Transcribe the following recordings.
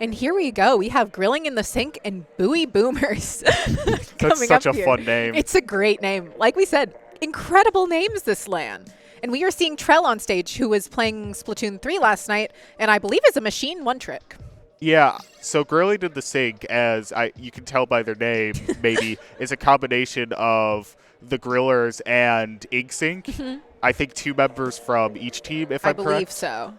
And here we go. We have Grilling in the Sink and Bouy Boomers. That's such a fun name. It's a great name. Like we said, incredible names this LAN. And we are seeing Trell on stage, who was playing Splatoon 3 last night, and I believe is a machine one trick. Yeah, so Grilling in the Sink, as you can tell by their name, maybe, is a combination of the Grillers and Inkling. I think 2 members from each team, if I'm correct. I believe so.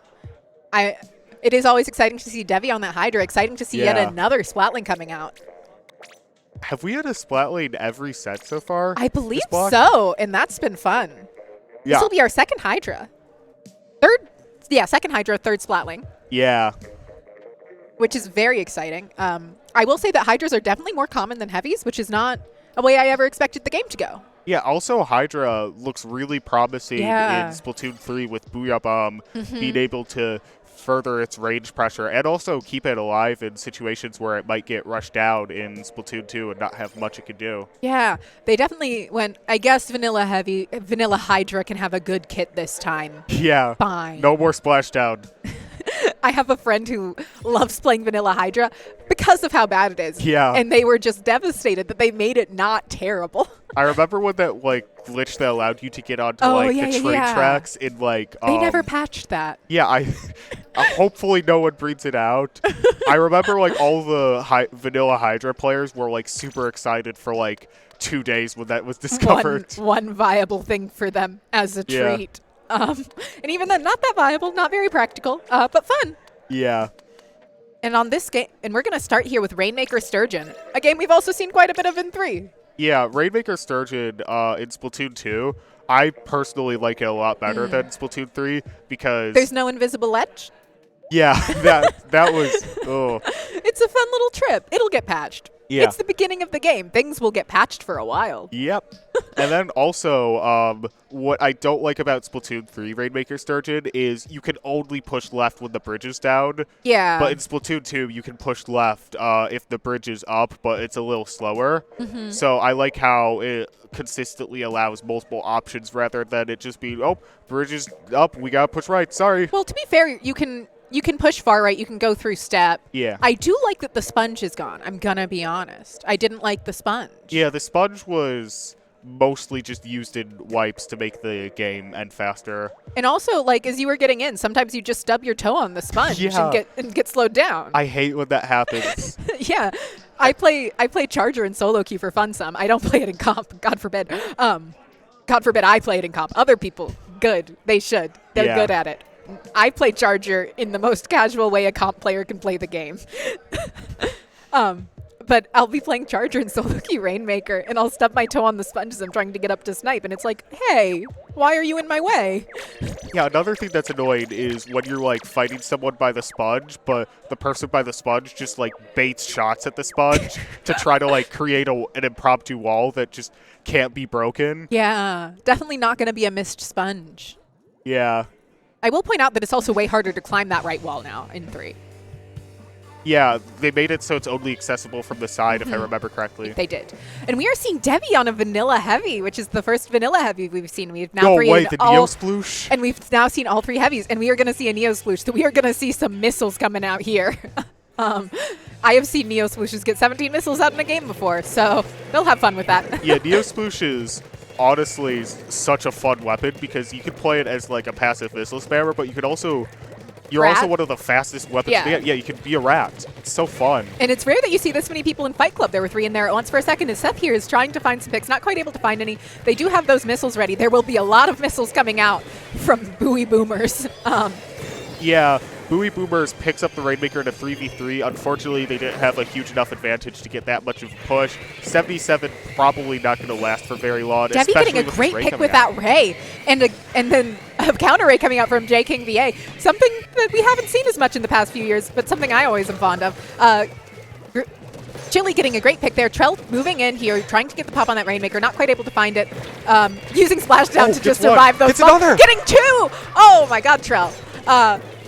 It is always exciting to see Devi on that Hydra. Exciting to see yet another Splatling coming out. Have we had a Splatling every set so far? I believe so, and that's been fun. Yeah. This will be our second Hydra. Second Hydra, third Splatling. Yeah. Which is very exciting. I will say that Hydras are definitely more common than Heavies, which is not a way I ever expected the game to go. Yeah, also Hydra looks really promising in Splatoon 3 with Bouy being able to further its range pressure and also keep it alive in situations where it might get rushed down in Splatoon 2 and not have much it can do. Yeah, they definitely went, I guess Vanilla Hydra can have a good kit this time. Yeah. Fine. No more splashdown. I have a friend who loves playing Vanilla Hydra because of how bad it is. Yeah. And they were just devastated that they made it not terrible. I remember when that glitch that allowed you to get onto the train tracks in they never patched that. Yeah, I hopefully no one breeds it out. I remember all the Vanilla Hydra players were super excited for 2 days when that was discovered. One viable thing for them as a treat. And even then, not that viable, not very practical, but fun. Yeah. And on this game, and we're going to start here with Rainmaker Sturgeon, a game we've also seen quite a bit of in 3. Yeah, Rainmaker Sturgeon in Splatoon 2, I personally like it a lot better than Splatoon 3 because... There's no invisible ledge? Yeah, that was... Oh. It's a fun little trip. It'll get patched. Yeah. It's the beginning of the game. Things will get patched for a while. Yep. And then also, what I don't like about Splatoon 3 Rainmaker Sturgeon is you can only push left when the bridge is down. Yeah. But in Splatoon 2, you can push left if the bridge is up, but it's a little slower. So I like how it consistently allows multiple options rather than it just being, oh, bridge is up, we gotta push right, sorry. Well, to be fair, you can push far right. You can go through step. Yeah. I do like that the sponge is gone. I'm going to be honest. I didn't like the sponge. Yeah, the sponge was mostly just used in wipes to make the game end faster. And also, as you were getting in, sometimes you just stub your toe on the sponge and get slowed down. I hate when that happens. Yeah. I play Charger in solo queue for fun some. I don't play it in comp. God forbid. God forbid I play it in comp. Other people, good. They should. They're good at it. I play Charger in the most casual way a comp player can play the game. But I'll be playing Charger in solo queue Rainmaker, and I'll stub my toe on the sponge as I'm trying to get up to snipe, and it's like, hey, why are you in my way? Yeah, another thing that's annoying is when you're fighting someone by the sponge, but the person by the sponge just baits shots at the sponge to try to create an impromptu wall that just can't be broken. Yeah, definitely not going to be a missed sponge. Yeah. I will point out that it's also way harder to climb that right wall now in 3. Yeah, they made it so it's only accessible from the side, if I remember correctly. They did. And we are seeing Devi on a Vanilla Heavy, which is the first Vanilla Heavy we've seen. We've now the Neo Sploosh. And we've now seen all 3 Heavies, and we are going to see a Neo Sploosh. So we are going to see some missiles coming out here. I have seen Neo Splooshes get 17 missiles out in a game before, so they'll have fun with that. Yeah, Neo Sploosh is honestly such a fun weapon because you can play it as a passive missile spammer, but you can also... You're also one of the fastest weapons. Yeah, you can be a rat. It's so fun. And it's rare that you see this many people in Fight Club. There were 3 in there at once for a second. And Seth here is trying to find some picks, not quite able to find any. They do have those missiles ready. There will be a lot of missiles coming out from Bouy Boomers. Yeah, Bouy Boomers picks up the Rainmaker in a 3v3. Unfortunately, they didn't have a huge enough advantage to get that much of a push. 77 probably not going to last for very long. Devi getting a great pick with that Ray. And then a counter Ray coming out from J King VA. Something that we haven't seen as much in the past few years, but something I always am fond of. Chili getting a great pick there. Trell moving in here, trying to get the pop on that Rainmaker, not quite able to find it. Using Splashdown to just survive those bumps. Getting 2! Oh my god, Trell.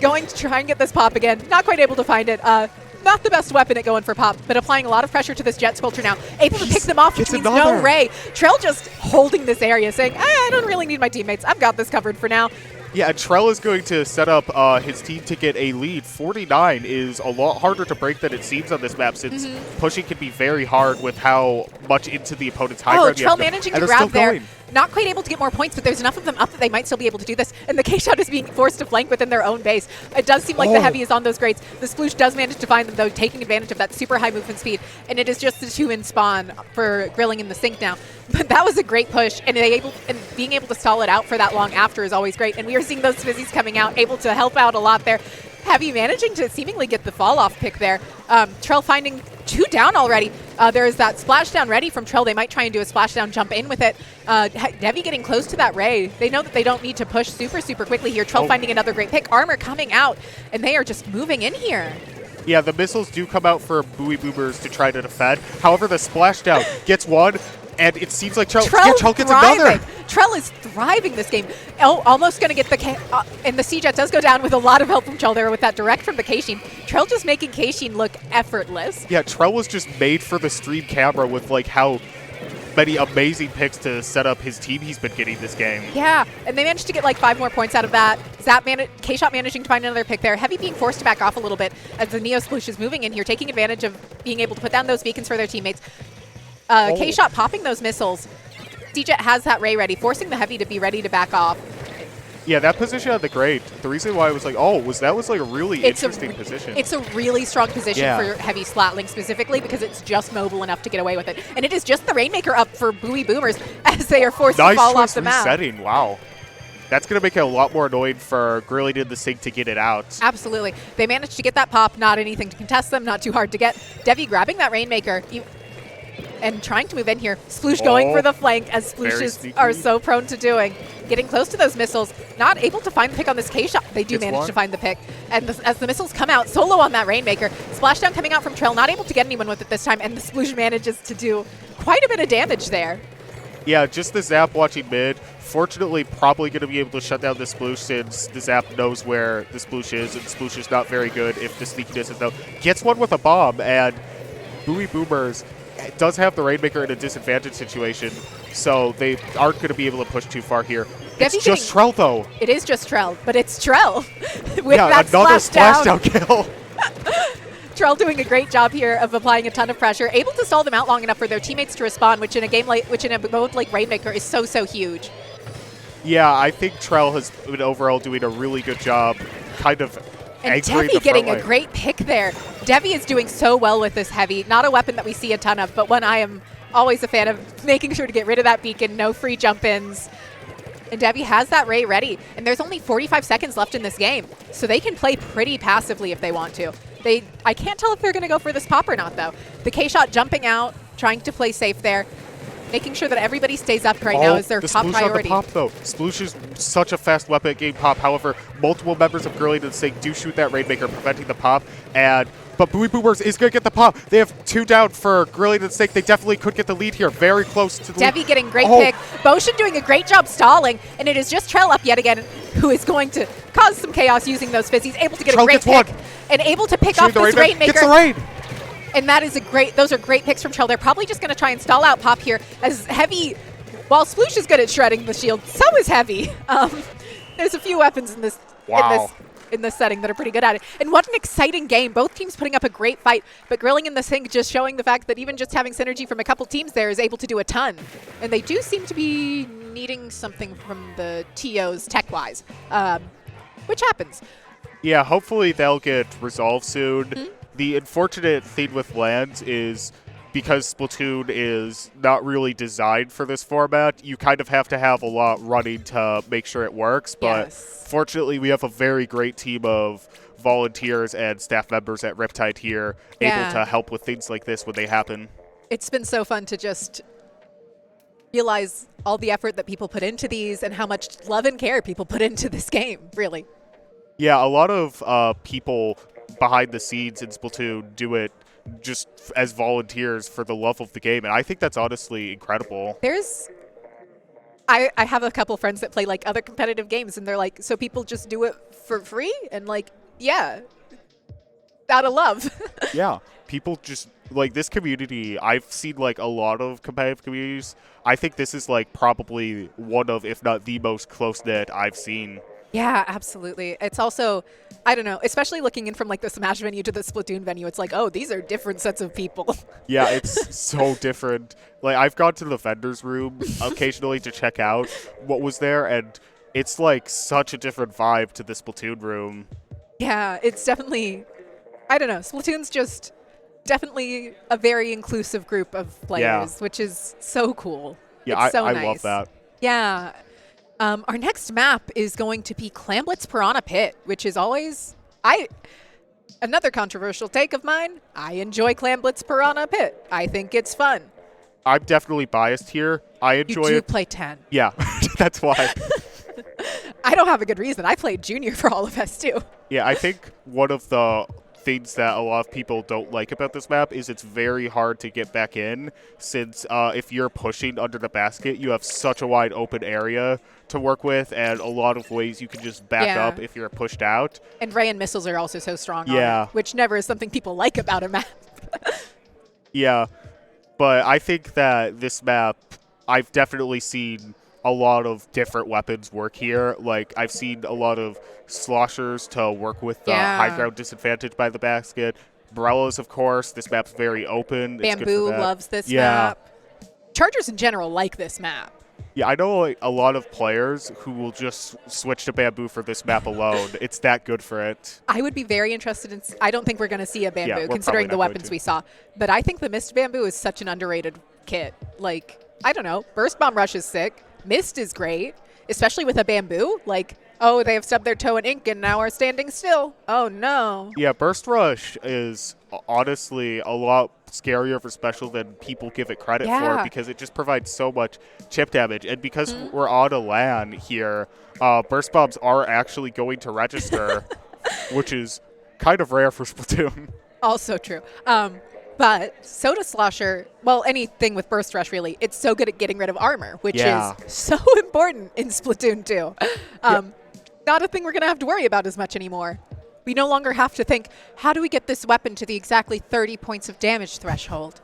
Going to try and get this pop again. Not quite able to find it. Not the best weapon at going for pop, but applying a lot of pressure to this Jet Sculpture now. Able to pick them off, which means no Ray. Trell just holding this area, saying, I don't really need my teammates. I've got this covered for now. Yeah, and Trell is going to set up his team to get a lead. 49 is a lot harder to break than it seems on this map, since pushing can be very hard with how much into the opponent's high ground you have to go. Trell managing to grab there. Not quite able to get more points, but there's enough of them up that they might still be able to do this. And the K-Shot is being forced to flank within their own base. It does seem like the Heavy is on those grades. The Sploosh does manage to find them, though, taking advantage of that super high movement speed. And it is just the 2 in spawn for Grilling in the Sink now. But that was a great push, and being able to stall it out for that long after is always great. And we are seeing those Fizzies coming out, able to help out a lot there. Heavy managing to seemingly get the fall-off pick there. Trell finding 2 down already. There is that splashdown ready from Trell. They might try and do a splashdown, jump in with it. Devi getting close to that Ray. They know that they don't need to push super, super quickly here. Trell finding another great pick. Armor coming out, and they are just moving in here. Yeah, the missiles do come out for Bouy Boomers to try to defend. However, the splashdown gets one, and it seems like Trell gets another. Trell is thriving this game. Oh, almost going to get the and the C-Jet does go down with a lot of help from Trell there with that direct from the K-Sheen. Trell just making K-Sheen look effortless. Yeah, Trell was just made for the stream camera with like how many amazing picks to set up his team he's been getting this game. Yeah, and they managed to get like 5 more points out of that. K-Shot managing to find another pick there. Heavy being forced to back off a little bit as the Neo Sploosh is moving in here, taking advantage of being able to put down those beacons for their teammates. K-Shot popping those missiles. C-Jet has that Ray ready, forcing the Heavy to be ready to back off. Yeah, that position on the grade, the reason why I was like, that was like a really interesting position. It's a really strong position for Heavy Splatling specifically because it's just mobile enough to get away with it. And it is just the Rainmaker up for Bouy Boomers as they are forced to fall off the map. Nice resetting, wow. That's going to make it a lot more annoying for Grilling in the Sink to get it out. Absolutely. They managed to get that pop, not anything to contest them, not too hard to get. Devi grabbing that Rainmaker and trying to move in here. Sploosh going for the flank, as Splooshes are so prone to doing. Getting close to those missiles, not able to find the pick on this K-Shot. They do manage to find the pick. And as the missiles come out, solo on that Rainmaker. Splashdown coming out from Trell, not able to get anyone with it this time, and the Sploosh manages to do quite a bit of damage there. Yeah, just the Zap watching mid. Fortunately, probably going to be able to shut down the Sploosh since the Zap knows where the Sploosh is, and Sploosh is not very good if the sneakiness is though. Gets one with a bomb, and Bouy Boomers does have the Rainmaker in a disadvantage situation, so they aren't going to be able to push too far here. It's just Trell, though. It is just Trell, but it's Trell with that another splashdown kill. Trell doing a great job here of applying a ton of pressure, able to stall them out long enough for their teammates to respond, which in a mode like Rainmaker is so huge. Yeah, I think Trell has been overall doing a really good job, kind of. And Devi getting a great pick there. Devi is doing so well with this Heavy. Not a weapon that we see a ton of, but one I am always a fan of, making sure to get rid of that beacon, no free jump-ins. And Devi has that Ray ready. And there's only 45 seconds left in this game, so they can play pretty passively if they want to. I can't tell if they're going to go for this pop or not, though. The K-Shot jumping out, trying to play safe there. Making sure that everybody stays up right now is their top priority. On the pop, though. Sploosh is such a fast weapon at getting pop. However, multiple members of Grilling in the Sink do shoot that Rainmaker, preventing the pop. But Bouy Boomers is going to get the pop. They have 2 down for Grilling in the Sink. They definitely could get the lead here. Very close to the lead. Devi getting great pick. Boshin doing a great job stalling. And it is just Trell up yet again, who is going to cause some chaos using those Fizzies. Able to get a great pick. And able to pick off this Rainmaker. Gets the raid. And that is those are great picks from Trell. They're probably just going to try and stall out pop here as Heavy, while Sploosh is good at shredding the shield, so is Heavy. There's a few weapons in this setting that are pretty good at it. And what an exciting game. Both teams putting up a great fight, but Grilling in the Sink just showing the fact that even just having synergy from a couple teams there is able to do a ton. And they do seem to be needing something from the TOs tech-wise, which happens. Yeah, hopefully they'll get resolved soon. The unfortunate thing with lands is because Splatoon is not really designed for this format, you kind of have to have a lot running to make sure it works. But fortunately, we have a very great team of volunteers and staff members at Riptide here able to help with things like this when they happen. It's been so fun to just realize all the effort that people put into these and how much love and care people put into this game, really. Yeah, a lot of people behind the scenes in Splatoon do it just as volunteers for the love of the game, and I think that's honestly incredible. I have a couple friends that play like other competitive games, and they're like, so people just do it for free? And like, yeah, out of love. Yeah, people just like this community. I've seen like a lot of competitive communities. I think this is like probably one of, if not the most close-knit I've seen. Yeah, absolutely. It's also, I don't know, especially looking in from like the Smash venue to the Splatoon venue, it's like, oh, these are different sets of people. Yeah, it's so different. Like, I've gone to the vendor's room occasionally to check out what was there, and it's like such a different vibe to the Splatoon room. Yeah, it's definitely, I don't know, Splatoon's just definitely a very inclusive group of players, which is so cool. Yeah, it's so I nice. love that. Yeah. Our next map is going to be Clamblit's Piranha Pit, which is always, another controversial take of mine. I enjoy Clamblit's Piranha Pit. I think it's fun. I'm definitely biased here. I enjoy it. You do play 10. Yeah, that's why. I don't have a good reason. I played Junior for all of S2. Yeah, I think one of the things that a lot of people don't like about this map is it's very hard to get back in, since if you're pushing under the basket, you have such a wide open area to work with and a lot of ways you can just back up if you're pushed out. And ray and missiles are also so strong on it, which never is something people like about a map. Yeah, but I think that this map, I've definitely seen a lot of different weapons work here. Like, I've seen a lot of sloshers to work with the high ground disadvantage by the basket. Borellas, of course. This map's very open. Bamboo loves this map. Chargers in general like this map. Yeah, I know like, a lot of players who will just switch to Bamboo for this map alone. It's that good for it. I would be very interested in... I don't think we're going to see a Bamboo, considering the weapons we saw. But I think the Mist Bamboo is such an underrated kit. Like, I don't know. Burst Bomb Rush is sick. Mist is great, especially with a Bamboo. Like, oh, they have stubbed their toe in ink and now are standing still. Oh, no. Yeah, Burst Rush is honestly a lot scarier for special than people give it credit for, because it just provides so much chip damage. And because we're on a LAN here, Burst Bombs are actually going to register, which is kind of rare for Splatoon. Also true. But Soda Slosher, well, anything with Burst Rush, really, it's so good at getting rid of armor, which is so important in Splatoon 2. Not a thing we're going to have to worry about as much anymore. We no longer have to think, how do we get this weapon to the exactly 30 points of damage threshold?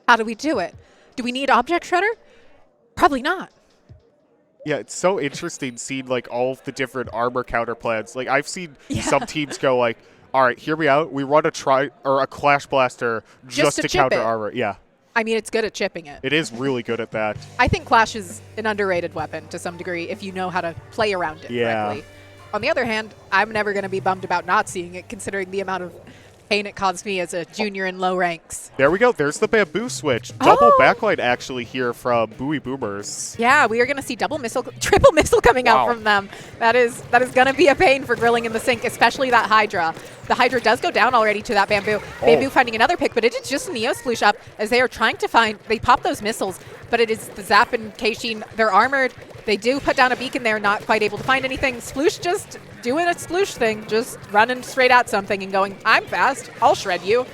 How do we do it? Do we need Object Shredder? Probably not. Yeah, it's so interesting seeing like all of the different armor counter plans. Like, I've seen some teams go like, all right, hear me out. We run a Clash Blaster just to counter armor. Yeah. I mean, it's good at chipping it. It is really good at that. I think Clash is an underrated weapon to some degree if you know how to play around it correctly. On the other hand, I'm never going to be bummed about not seeing it, considering the amount of pain it caused me as a junior in low ranks. There we go. There's the Bamboo switch. Double backline actually here from Bouy Boomers. Yeah, we are going to see triple missile coming out from them. That is going to be a pain for grilling in the sink, especially that Hydra. The Hydra does go down already to that Bamboo. Bamboo finding another pick, but it is just a Neo Sploosh up as they are trying to find, they pop those missiles, but it is the Zap and Keishin. They're armored. They do put down a beacon there, not quite able to find anything. Sploosh just doing a Sploosh thing, just running straight at something and going, I'm fast, I'll shred you.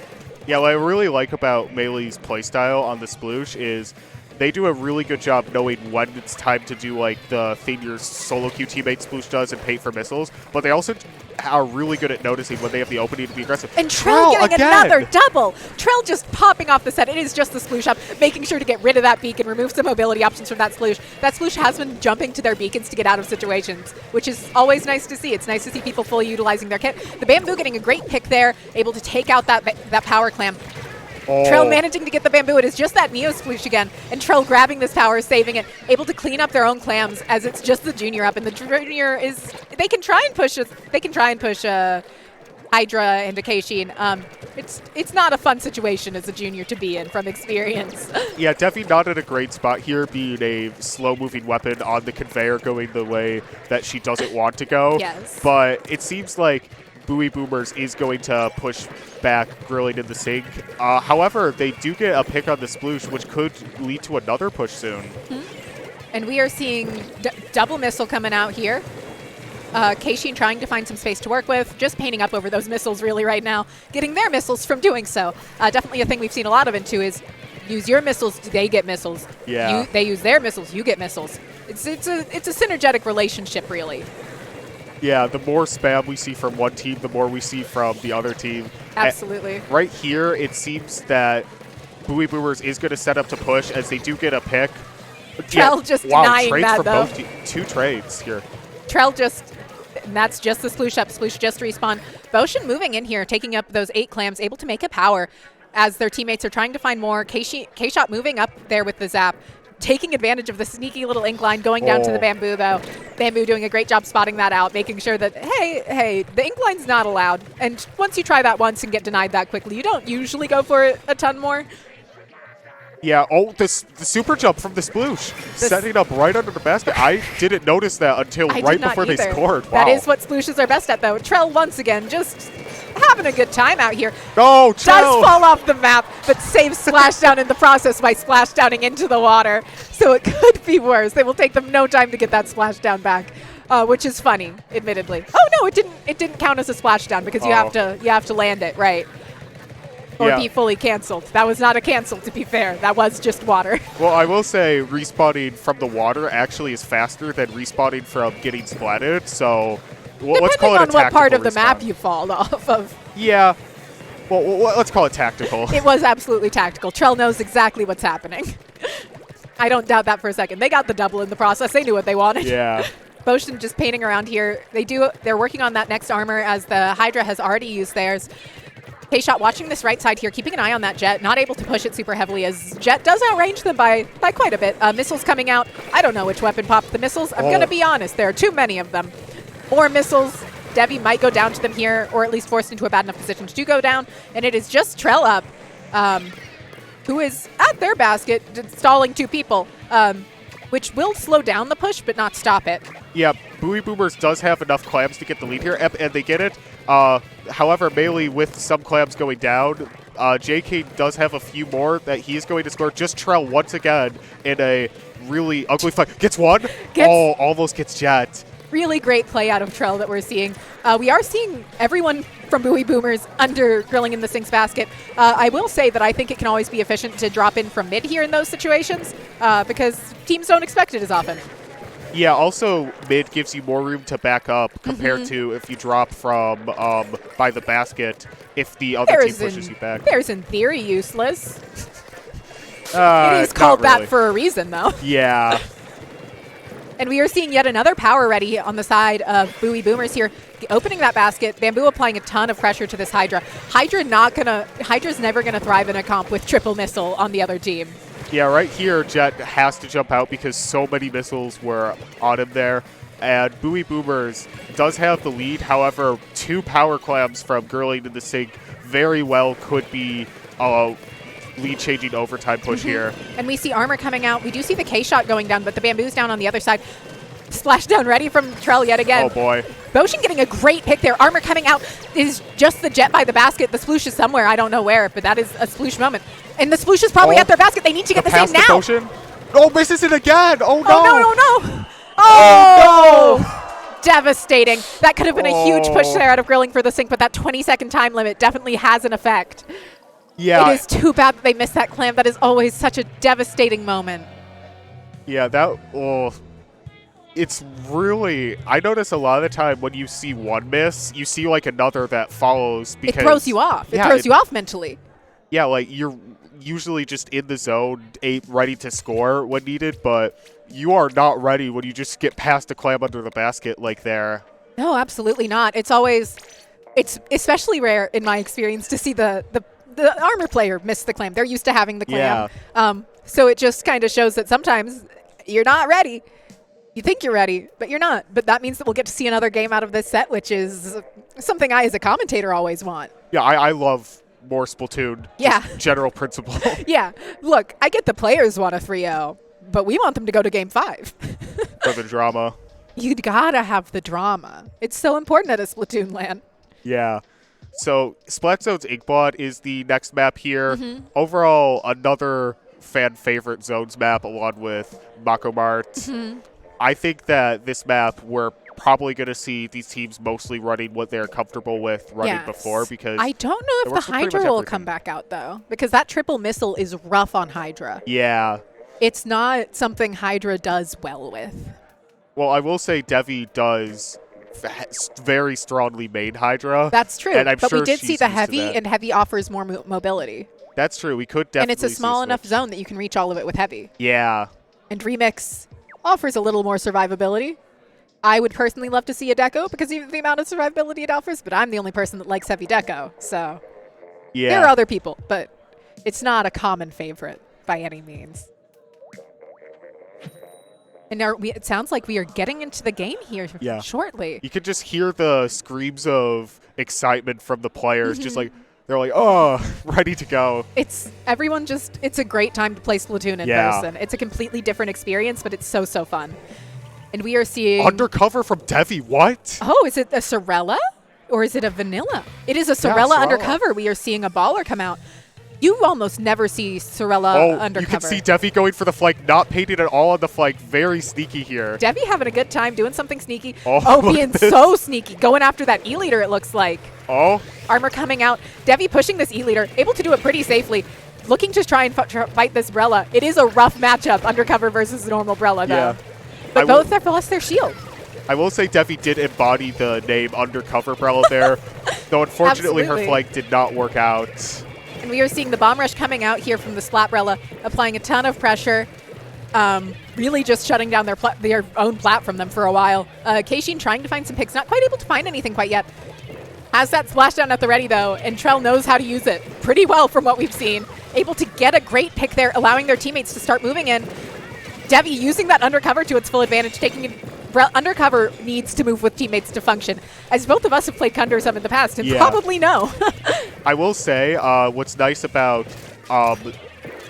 Yeah, what I really like about Melee's playstyle on the Sploosh is they do a really good job knowing when it's time to do like the thing your solo queue teammate Sploosh does and pay for missiles, but they also are really good at noticing when they have the opening to be aggressive. And Trell getting another double. Trell just popping off the set. It is just the Sploosh up, making sure to get rid of that beacon, remove some mobility options from that Sploosh. That Sploosh has been jumping to their beacons to get out of situations, which is always nice to see. It's nice to see people fully utilizing their kit. The Bamboo getting a great pick there, able to take out that power clam. Trell managing to get the Bamboo. It is just that Neo Sploosh again. And Trell grabbing this power, saving it, able to clean up their own clams as it's just the junior up. And the junior is, they can try and push Hydra and Keishin. It's not a fun situation as a junior to be in from experience. Yeah, definitely not in a great spot here, being a slow-moving weapon on the conveyor going the way that she doesn't want to go. Yes. But it seems like Bouy Boomers is going to push back grilling in the sink. However, they do get a pick on the Sploosh, which could lead to another push soon. And we are seeing double missile coming out here. Keishin trying to find some space to work with, just painting up over those missiles really right now, getting their missiles from doing so. Definitely a thing we've seen a lot of into is use your missiles, they get missiles. Yeah. They use their missiles, you get missiles. It's a synergetic relationship, really. Yeah, the more spam we see from one team, the more we see from the other team. Absolutely. Right here, it seems that Bouy Boomers is going to set up to push as they do get a pick. Trell just denying trades that, from though. Both two trades here. Trell just And that's just the Sploosh up. Sploosh just respawn. Boshin moving in here, taking up those 8 clams, able to make a power as their teammates are trying to find more. K-Shot moving up there with the zap, taking advantage of the sneaky little Inkline, going down to the Bamboo, though. Bamboo doing a great job spotting that out, making sure that, hey, the Inkline's not allowed. And once you try that once and get denied that quickly, you don't usually go for it a ton more. Yeah, the super jump from the Sploosh, setting up right under the basket. I didn't notice that until right before they scored. Wow. That is what Splooshes are best at, though. Trell, once again, just having a good time out here. No, Trell! Does fall off the map, but saves Splashdown in the process by splashdowning into the water. So it could be worse. They will take them no time to get that splashdown back, which is funny, admittedly. Oh, no, it didn't count as a splashdown because you have to land it, right? Or be fully canceled. That was not a cancel, to be fair. That was just water. Well, I will say respawning from the water actually is faster than respawning from getting splatted. So let's call it a tactical Depending on what part of the respawn. map you fall off of. Yeah. Well, let's call it tactical. It was absolutely tactical. Trell knows exactly what's happening. I don't doubt that for a second. They got the double in the process. They knew what they wanted. Yeah. Boshin just painting around here. They're working on that next armor as the Hydra has already used theirs. K-Shot watching this right side here, keeping an eye on that Jet, not able to push it super heavily as Jet does outrange them by quite a bit. Missiles coming out. I don't know which weapon popped the missiles. I'm going to be honest. There are too many of them. More missiles. Devi might go down to them here, or at least forced into a bad enough position to go down. And it is just Trell up, who is at their basket, stalling 2 people, which will slow down the push, but not stop it. Yeah, Bouy Boomers does have enough clams to get the lead here, and they get it. However, Melee with some clams going down, JK does have a few more that he's going to score. Just Trell once again in a really ugly fight. Gets one. Almost gets Jet. Really great play out of Trell that we're seeing. We are seeing everyone from Bouy Boomers under grilling in the Sinks basket. I will say that I think it can always be efficient to drop in from mid here in those situations because teams don't expect it as often. Yeah, also mid gives you more room to back up compared to if you drop from by the basket if the other team pushes you back. There's in theory useless. It is called that for a reason, though. Yeah. And we are seeing yet another power ready on the side of Bouy Boomers here, opening that basket. Bamboo applying a ton of pressure to this Hydra. Hydra's never gonna thrive in a comp with triple missile on the other team. Yeah, right here, Jet has to jump out because so many missiles were on him there. And Bouy Boomers does have the lead. However, 2 power clams from grilling in the sink very well could be a lead-changing overtime push here. And we see armor coming out. We do see the K-Shot going down, but the Bamboo's down on the other side. Splashdown ready from Trell yet again. Oh, boy. Boshin getting a great pick there. Armor coming out is just the Jet by the basket. The Sploosh is somewhere. I don't know where, but that is a Sploosh moment. And the Sploosh is probably at their basket. They need to get the same now. Boshin. Oh, misses it again. Oh, no. Oh, no. Oh, no. Devastating. That could have been a huge push there out of grilling for the sink, but that 20-second time limit definitely has an effect. Yeah. It is too bad that they missed that clam. That is always such a devastating moment. Yeah, it's really, I notice a lot of the time when you see one miss, you see like another that follows because it throws you off. It throws you off mentally. Yeah, like you're usually just in the zone, ready to score when needed, but you are not ready when you just get past a clam under the basket like there. No, absolutely not. It's especially rare in my experience to see the armor player miss the clam. They're used to having the clam. Yeah. So it just kind of shows that sometimes you're not ready. You think you're ready, but you're not. But that means that we'll get to see another game out of this set, which is something I, as a commentator, always want. Yeah, I love more Splatoon. Yeah. General principle. Yeah. Look, I get the players want a 3-0, but we want them to go to Game 5. For the drama. You gotta have the drama. It's so important at a Splatoon LAN. Yeah. So Splatzone's Inkblot is the next map here. Overall, another fan favorite zones map along with Mako Mart. I think that this map we're probably going to see these teams mostly running what they're comfortable with running before because I don't know if the Hydra will come back out though because that triple missile is rough on Hydra. Yeah. It's not something Hydra does well with. Well, I will say Devi does very strongly main Hydra. That's true. And I'm but sure we did see the Heavy, and Heavy offers more mobility. That's true. We could definitely. And it's a small enough zone that you can reach all of it with Heavy. Yeah. And Remix offers a little more survivability. I would personally love to see a deco because of the amount of survivability it offers, but I'm the only person that likes heavy deco. So there are other people, but it's not a common favorite by any means. And now it sounds like we are getting into the game here shortly. You can just hear the screams of excitement from the players, just like, they're like, oh, ready to go. It's a great time to play Splatoon in person. It's a completely different experience, but it's so fun. And we are seeing... Undercover from Devi, what? Oh, is it a Sorella? Or is it a vanilla? It is a Sorella undercover. We are seeing a baller come out. You almost never see Sorella undercover. You can see Devi going for the flank, not painted at all on the flank. Very sneaky here. Devi having a good time, doing something sneaky. Being so sneaky. Going after that E-leader, it looks like. Armor coming out. Devi pushing this E-leader, able to do it pretty safely. Looking to try and fight this Brella. It is a rough matchup, undercover versus normal Brella, though. Yeah. But both have lost their shield. I will say Devi did embody the name Undercover Brella there, though unfortunately her flank did not work out. And we are seeing the bomb rush coming out here from the Splat Brella, applying a ton of pressure, really just shutting down their own plat from them for a while. Keishin trying to find some picks, not quite able to find anything quite yet. Has that splashdown at the ready, though, and Trell knows how to use it pretty well from what we've seen. Able to get a great pick there, allowing their teammates to start moving in. Devi using that undercover to its full advantage, taking it. Undercover needs to move with teammates to function, as both of us have played Kundersum in the past and probably know. I will say what's nice about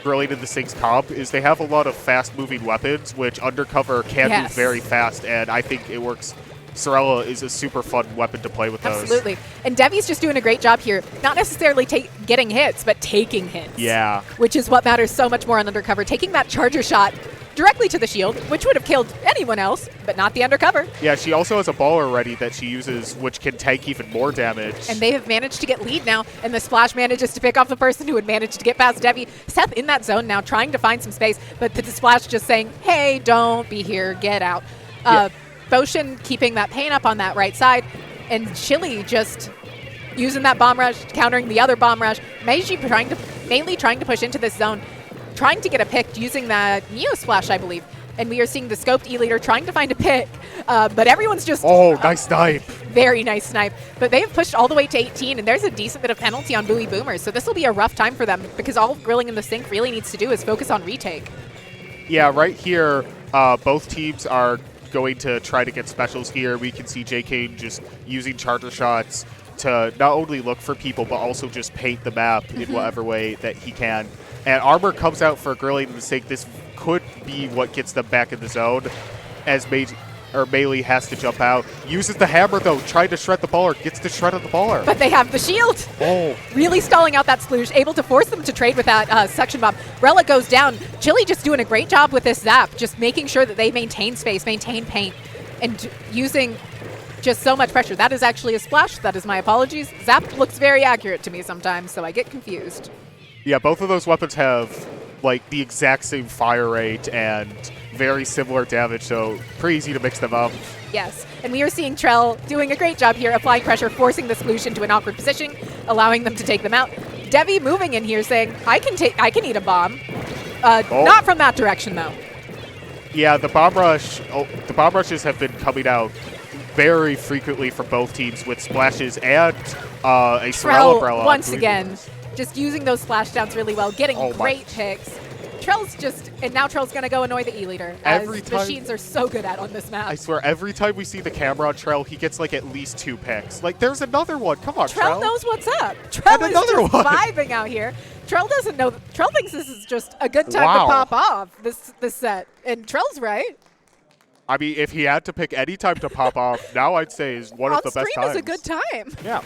Brilliant in the Sinks comp is they have a lot of fast-moving weapons, which Undercover can move very fast, and I think it works. Sorella is a super fun weapon to play with those. Absolutely. And Devi's just doing a great job here, not necessarily getting hits, but taking hits. Yeah. Which is what matters so much more on Undercover. Taking that charger shot directly to the shield, which would have killed anyone else, but not the Undercover. Yeah, she also has a baller ready that she uses, which can tank even more damage. And they have managed to get lead now, and the Splash manages to pick off the person who had managed to get past Devi. Seth in that zone now, trying to find some space, but the Splash just saying, hey, don't be here, get out. Boshin keeping that pain up on that right side, and Chili just using that bomb rush, countering the other bomb rush. Meiji mainly trying to push into this zone, trying to get a pick using that Neo Splash, I believe. And we are seeing the scoped E-leader trying to find a pick, but everyone's just... Oh, nice snipe. Very nice snipe. But they have pushed all the way to 18, and there's a decent bit of penalty on Bouy Boomers, so this will be a rough time for them, because all Grilling in the Sink really needs to do is focus on retake. Yeah, right here, both teams are going to try to get specials here. We can see JK just using charger shots to not only look for people, but also just paint the map in whatever way that he can. And Armor comes out for Grilling in the Sink. This could be what gets them back in the zone, as Melee has to jump out. Uses the hammer, though, trying to shred the baller. Gets to shred at the baller. But they have the shield. Really stalling out that sploosh, able to force them to trade with that suction bomb. Relic goes down. Chili just doing a great job with this zap, just making sure that they maintain space, maintain paint, and using just so much pressure. That is actually a splash. That is my apologies. Zap looks very accurate to me sometimes, so I get confused. Yeah, both of those weapons have like the exact same fire rate and very similar damage, so pretty easy to mix them up. Yes, and we are seeing Trell doing a great job here, applying pressure, forcing the solution to an awkward position, allowing them to take them out. Devi moving in here saying, I can eat a bomb. Not from that direction, though. Yeah, the bomb rushes have been coming out very frequently from both teams with splashes and a Sorella umbrella. Once again, just using those splashdowns really well, getting great picks. Now Trell's going to go annoy the E-leader, as machines are so good at on this map. I swear, every time we see the camera on Trell, he gets like at least 2 picks. Like, there's another one. Come on, Trell. Trell knows what's up. Trell is just vibing out here. Trell doesn't know. Trell thinks this is just a good time to pop off this set, and Trell's right. I mean, if he had to pick any time to pop off, now I'd say is one of the best times. On stream is a good time. Yeah.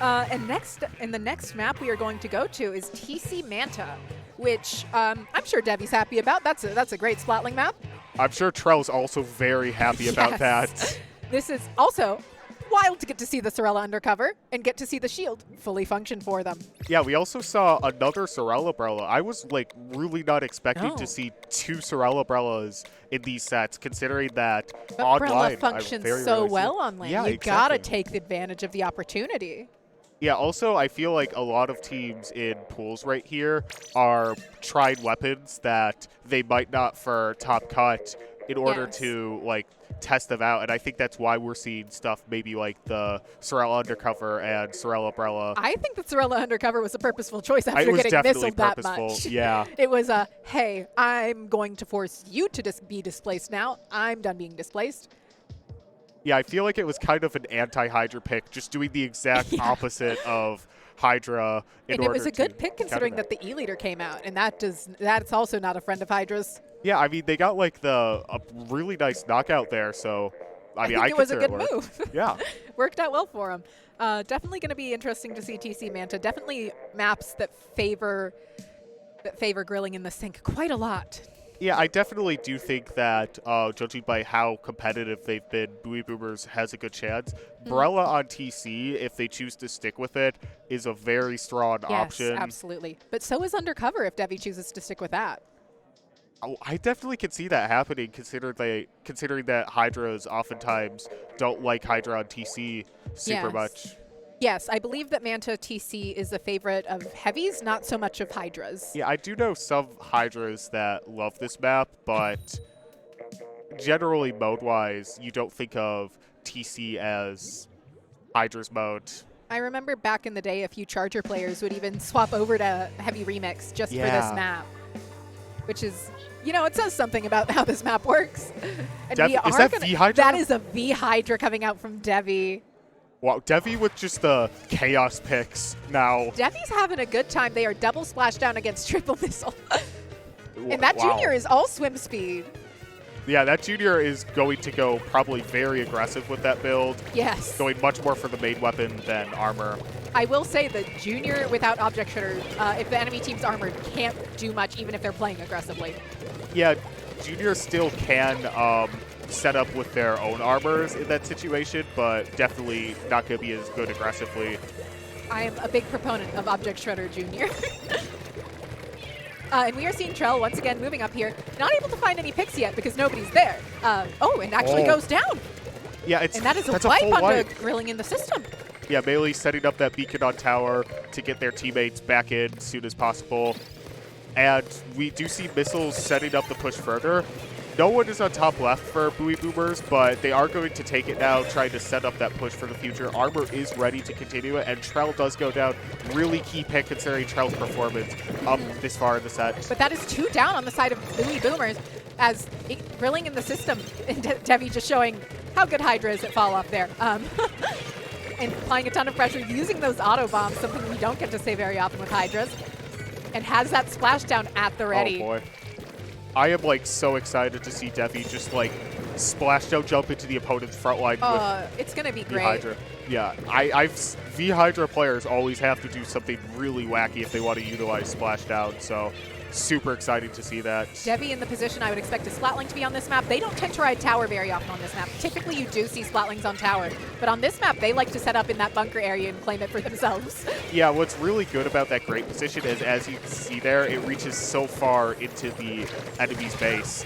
And the next map we are going to go to is TC Manta, which I'm sure Devi's happy about. That's a great Splatling map. I'm sure Trell's also very happy about that. This is also wild to get to see the Sorella undercover and get to see the shield fully function for them. Yeah, we also saw another Sorella umbrella. I was like really not expecting to see 2 Sorella umbrellas in these sets, considering that online umbrella functions so well on lane. You gotta take advantage of the opportunity. Yeah, also, I feel like a lot of teams in pools right here are trying weapons that they might not for top cut in order to, like, test them out, and I think that's why we're seeing stuff maybe like the Sorella Undercover and Sorella Umbrella. I think that Sorella Undercover was a purposeful choice after getting missiled that much. Yeah. It was a, hey, I'm going to force you to be displaced now. I'm done being displaced. Yeah, I feel like it was kind of an anti-Hydra pick, just doing the exact opposite of Hydra. And it was a good pick considering that the E-Leader came out, and that's also not a friend of Hydra's. Yeah, I mean, they got like a really nice knockout there, so I mean, think it was a good move. Yeah. Worked out well for him. Definitely going to be interesting to see TC Manta. Definitely maps that favor grilling in the sink quite a lot. Yeah, I definitely do think that, judging by how competitive they've been, Bouy Boomers has a good chance. Brella on TC, if they choose to stick with it, is a very strong option. Yes, absolutely. But so is Undercover if Devi chooses to stick with that. Oh, I definitely can see that happening, considering that Hydras oftentimes don't like Hydra on TC super much. Yes, I believe that Manta TC is a favorite of heavies, not so much of Hydras. Yeah, I do know some Hydras that love this map, but generally mode-wise, you don't think of TC as Hydra's mode. I remember back in the day, a few Charger players would even swap over to Heavy Remix just for this map, which is, you know, it says something about how this map works. And is that V-Hydra? That is a V-Hydra coming out from Devi. Wow, Devi with just the chaos picks now. Devi's having a good time. They are double splashdown against triple missile. And that junior is all swim speed. Yeah, that junior is going to go probably very aggressive with that build. Yes. Going much more for the main weapon than armor. I will say the junior without object shooter, if the enemy team's armored, can't do much even if they're playing aggressively. Yeah, junior still can set up with their own armors in that situation, but definitely not going to be as good aggressively. I am a big proponent of Object Shredder Jr. And we are seeing Trell once again moving up here. Not able to find any picks yet because nobody's there. And actually goes down. Yeah, and that is a wipe on the grilling in the system. Yeah, Melee setting up that beacon on tower to get their teammates back in as soon as possible. And we do see missiles setting up the push further. No one is on top left for Bouy Boomers, but they are going to take it now, trying to set up that push for the future. Armor is ready to continue it, and Trell does go down. Really key pick considering Trell's performance up this far in the set. But that is 2 down on the side of Bouy Boomers as grilling in the system. And Devi just showing how good Hydra is at fall off there. And applying a ton of pressure, using those auto bombs, something we don't get to say very often with Hydras. And has that splashdown at the ready. Oh boy. I am like so excited to see Devi just like splashdown jump into the opponent's front line. It's gonna be great. V-Hydra. Yeah, V-Hydra players always have to do something really wacky if they want to utilize splashdown. So super exciting to see that. Devi in the position I would expect a Splatling to be on this map. They don't tend to ride tower very often on this map. Typically you do see Splatlings on tower, but on this map they like to set up in that bunker area and claim it for themselves. Yeah, what's really good about that great position is, as you can see there, it reaches so far into the enemy's base.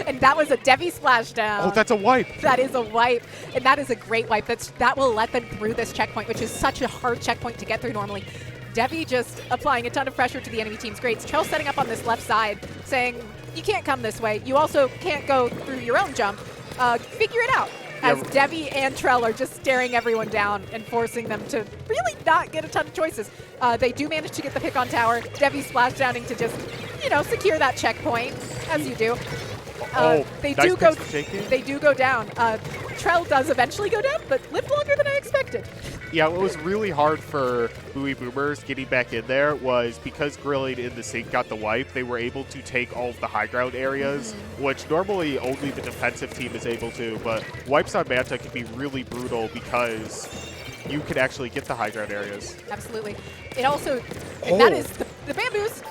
And that was a Devi splashdown. Oh, that's a wipe. That is a wipe, and that is a great wipe. That will let them through this checkpoint, which is such a hard checkpoint to get through normally. Devi just applying a ton of pressure to the enemy team's greats. Trell setting up on this left side, saying, you can't come this way. You also can't go through your own jump. Figure it out. As Devi and Trell are just staring everyone down and forcing them to really not get a ton of choices. They do manage to get the pick on tower. Devi splashdowning to just, secure that checkpoint, as you do. They do go down. Trell does eventually go down, but lived longer than I expected. Yeah, what was really hard for Bouy Boomers getting back in there was because grilling in the sink got the wipe, they were able to take all of the high ground areas, which normally only the defensive team is able to, but wipes on Manta can be really brutal because you can actually get the high ground areas. Absolutely. It also, that is the Bamboos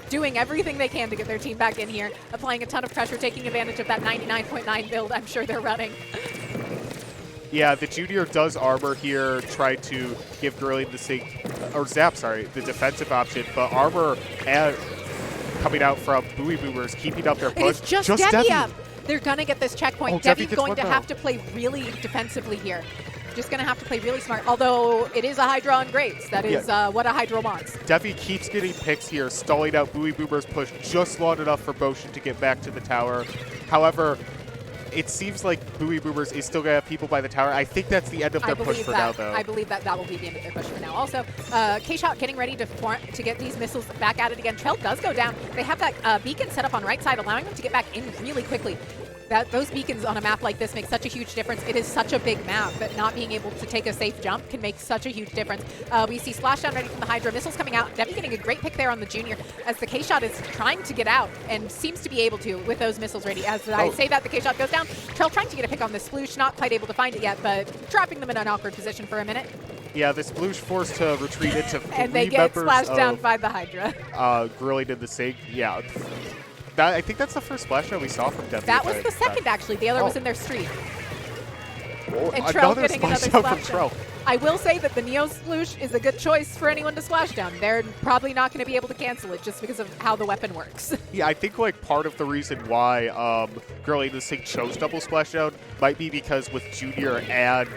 doing everything they can to get their team back in here, applying a ton of pressure, taking advantage of that 99.9 build I'm sure they're running. Yeah, the junior does armor here, try to give grilling the sink, or Zap, sorry, the defensive option, but armor coming out from Bouy Boomers, keeping up their push. It's just Devi up. They're going to get this checkpoint. Devi's going to have to play really defensively here. Just going to have to play really smart, although it is a Hydra on Greats. That is what a Hydra wants. Devi keeps getting picks here, stalling out Bouy Boomers' push just long enough for Boshin to get back to the tower. However, it seems like Bouy Boomers is still going to have people by the tower. I think that's the end of their push for now, though. I believe that will be the end of their push for now. Also, K-Shot getting ready to get these missiles back at it again. Trell does go down. They have that beacon set up on right side, allowing them to get back in really quickly. Those beacons on a map like this make such a huge difference. It is such a big map that not being able to take a safe jump can make such a huge difference. We see Splashdown ready from the Hydra. Missiles coming out. Debbie getting a great pick there on the Junior as the K-Shot is trying to get out and seems to be able to with those missiles ready. As I say that, the K-Shot goes down. Trell trying to get a pick on this Sploosh, not quite able to find it yet, but dropping them in an awkward position for a minute. Yeah, this Sploosh forced to retreat into and they get splashed down by the Hydra. Grilly did the same. Yeah. I think that's the first splashdown we saw from Debbie. That was the second, actually. The other was in their street. And Trell getting another splashdown from Trell. I will say that the Neo Sploosh is a good choice for anyone to splash down. They're probably not going to be able to cancel it just because of how the weapon works. Yeah, I think like part of the reason why Grilly this thing chose double splashdown might be because with Junior and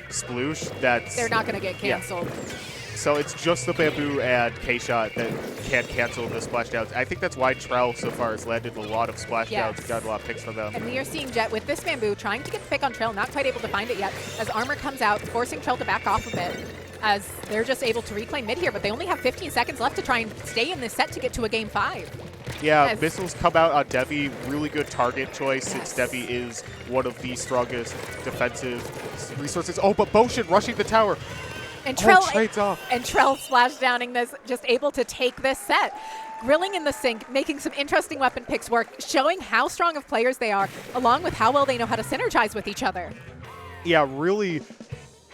Sploosh, they're not going to get canceled. Yeah. So it's just the Bamboo and K-Shot that can cancel the splashdowns. I think that's why Trell so far has landed a lot of splashdowns and gotten a lot of picks from them. And we are seeing Jet with this Bamboo trying to get the pick on Trell, not quite able to find it yet, as Armor comes out, forcing Trell to back off a bit, as they're just able to reclaim mid here, but they only have 15 seconds left to try and stay in this set to get to a game 5. Yeah, missiles come out on Devi. Really good target choice since Devi is one of the strongest defensive resources. Oh, but Boshin rushing the tower. And Trell, off. And Trell splashdowning this, just able to take this set. Grilling in the sync, making some interesting weapon picks work, showing how strong of players they are, along with how well they know how to synergize with each other. Yeah, really,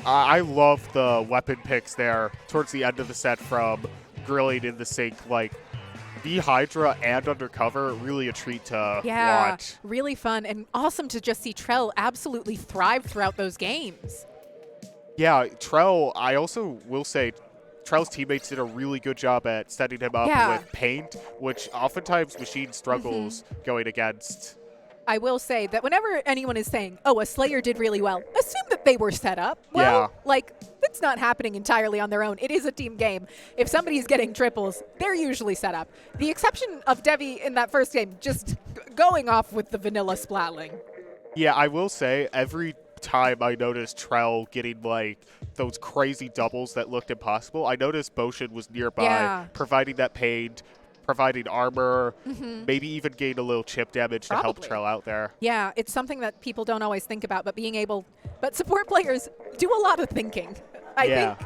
I love the weapon picks there towards the end of the set from Grilling in the sync. Like, the Hydra and Undercover, really a treat to watch. Really fun and awesome to just see Trell absolutely thrive throughout those games. Yeah, Trell, I also will say, Trell's teammates did a really good job at setting him up with paint, which oftentimes Machine struggles going against. I will say that whenever anyone is saying, oh, a Slayer did really well, assume that they were set up. Well, like, it's not happening entirely on their own. It is a team game. If somebody's getting triples, they're usually set up. The exception of Devi in that first game, just going off with the vanilla splatling. Yeah, I will say, every time I noticed Trell getting like those crazy doubles that looked impossible, I noticed Boshin was nearby, providing that paint, providing armor, maybe even gain a little chip damage to help Trell out there. Yeah, it's something that people don't always think about, but support players do a lot of thinking. I think.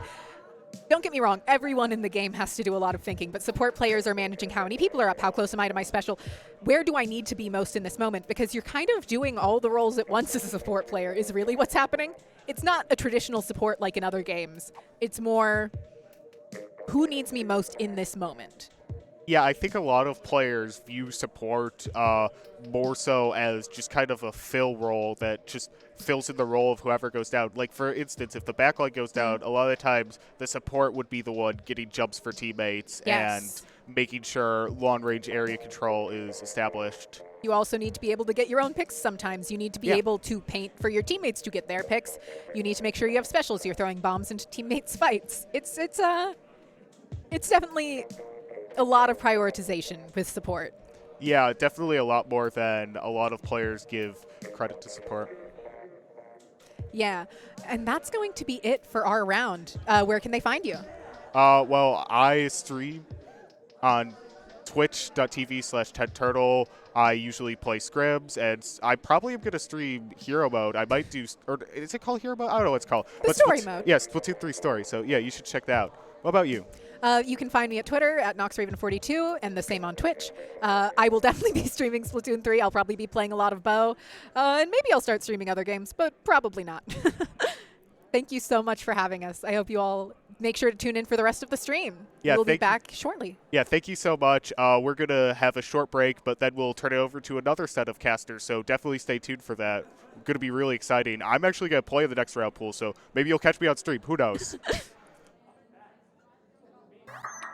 Don't get me wrong, everyone in the game has to do a lot of thinking, but support players are managing how many people are up, how close am I to my special, where do I need to be most in this moment, because you're kind of doing all the roles at once as a support player is really what's happening. It's not a traditional support like in other games. It's more, who needs me most in this moment? Yeah, I think a lot of players view support more so as just kind of a fill role that just fills in the role of whoever goes down. Like, for instance, if the backline goes down, a lot of the times the support would be the one getting jumps for teammates and making sure long-range area control is established. You also need to be able to get your own picks sometimes. You need to be able to paint for your teammates to get their picks. You need to make sure you have specials. You're throwing bombs into teammates' fights. It's definitely a lot of prioritization with support. Yeah, definitely a lot more than a lot of players give credit to support. Yeah, and that's going to be it for our round. Where can they find you? Well, I stream on twitch.tv/TedTurtle. I usually play scrims, and I probably am going to stream Hero Mode. I might do, or is it called Hero Mode? I don't know what it's called. But Story Mode. Yes, Splatoon 3 Story. So yeah, you should check that out. What about you? You can find me at Twitter at NoxRaven42 and the same on Twitch. I will definitely be streaming Splatoon 3. I'll probably be playing a lot of Bow. And maybe I'll start streaming other games, but probably not. Thank you so much for having us. I hope you all make sure to tune in for the rest of the stream. We'll be back shortly. Yeah, thank you so much. We're going to have a short break, but then we'll turn it over to another set of casters, so definitely stay tuned for that. Going to be really exciting. I'm actually going to play the next round pool, so maybe you'll catch me on stream. Who knows?